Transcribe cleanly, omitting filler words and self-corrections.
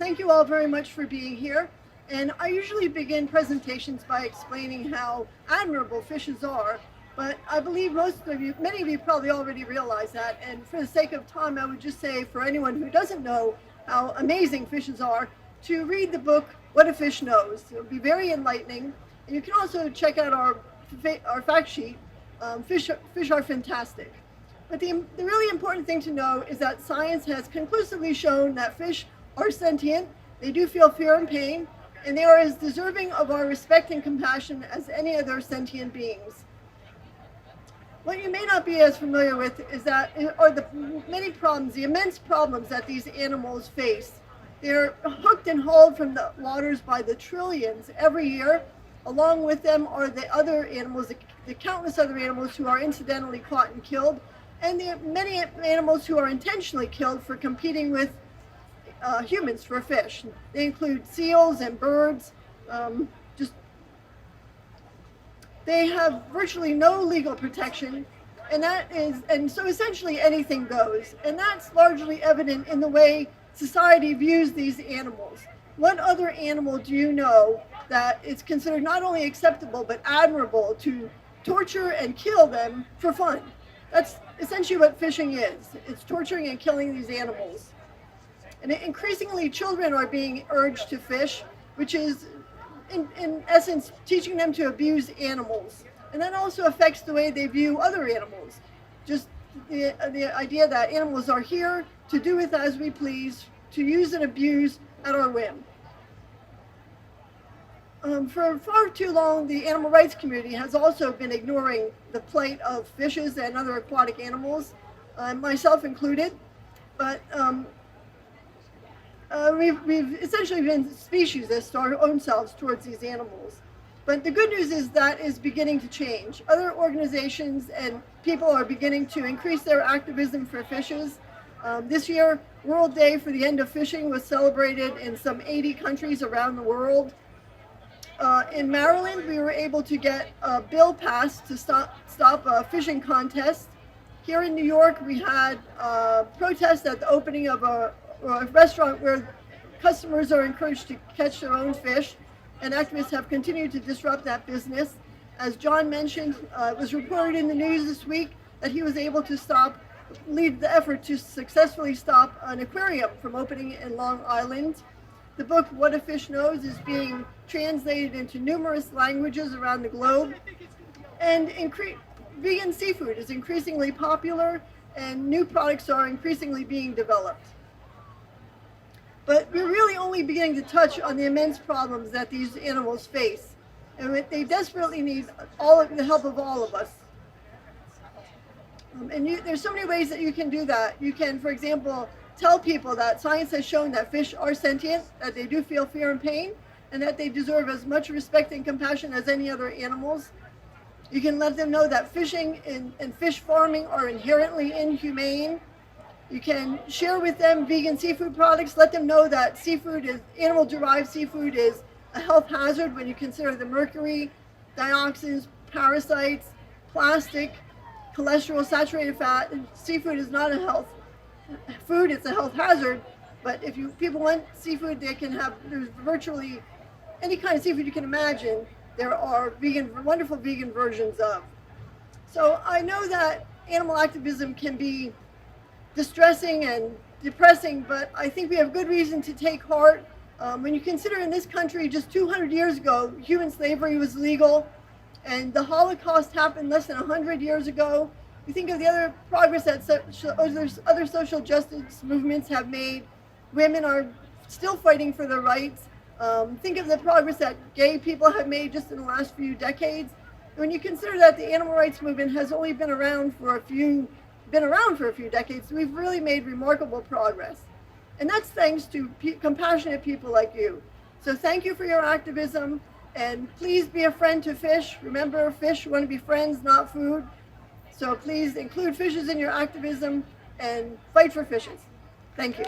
thank you all very much for being here. And I usually begin presentations by explaining how admirable fishes are, but I believe many of you probably already realize that. And for the sake of time, I would just say for anyone who doesn't know how amazing fishes are, to read the book, What a Fish Knows. It'll be very enlightening. And you can also check out our fact sheet, Fish Are Fantastic. But the really important thing to know is that science has conclusively shown that fish are sentient, they do feel fear and pain, and they are as deserving of our respect and compassion as any other sentient beings. What you may not be as familiar with are the many problems, the immense problems that these animals face. They're hooked and hauled from the waters by the trillions every year. Along with them are the other animals, the countless other animals who are incidentally caught and killed, and the many animals who are intentionally killed for competing with humans for fish. They include seals and birds. They have virtually no legal protection, and so essentially anything goes. And that's largely evident in the way society views these animals. What other animal do you know that it's considered not only acceptable but admirable to torture and kill them for fun? That's essentially what fishing is. It's torturing and killing these animals. And increasingly children are being urged to fish, which is in essence teaching them to abuse animals. And that also affects the way they view other animals. Just the idea that animals are here to do with as we please, to use and abuse at our whim. For far too long, the animal rights community has also been ignoring the plight of fishes and other aquatic animals, myself included. But we've essentially been speciesist to our own selves towards these animals. But the good news is that is beginning to change. Other organizations and people are beginning to increase their activism for fishes. This year, World Day for the End of Fishing was celebrated in some 80 countries around the world. In Maryland, we were able to get a bill passed to stop a fishing contest. Here in New York, we had a protest at the opening of a restaurant where customers are encouraged to catch their own fish, and activists have continued to disrupt that business. As John mentioned, it was reported in the news this week that he was able to lead the effort to successfully stop an aquarium from opening in Long Island. The book, What a Fish Knows, is being translated into numerous languages around the globe. And vegan seafood is increasingly popular, and new products are increasingly being developed. But we're really only beginning to touch on the immense problems that these animals face. And they desperately need the help of all of us. There's so many ways that you can do that. You can, for example, tell people that science has shown that fish are sentient, that they do feel fear and pain, and that they deserve as much respect and compassion as any other animals. You can let them know that fishing and fish farming are inherently inhumane. You can share with them vegan seafood products. Let them know that animal-derived seafood is a health hazard when you consider the mercury, dioxins, parasites, plastic, cholesterol, saturated fat. And seafood is not a health food, it's a health hazard. But if people want seafood, there's virtually any kind of seafood you can imagine, there are wonderful vegan versions of. So I know that animal activism can be distressing and depressing, but I think we have good reason to take heart. When you consider in this country, just 200 years ago, human slavery was legal, and the Holocaust happened less than 100 years ago. You think of the other progress that other social justice movements have made. Women are still fighting for their rights. Think of the progress that gay people have made just in the last few decades. When you consider that the animal rights movement has only been around for a few decades, we've really made remarkable progress. And that's thanks to compassionate people like you. So thank you for your activism, and please be a friend to fish. Remember, fish want to be friends, not food. So please include fishes in your activism and fight for fishes. Thank you.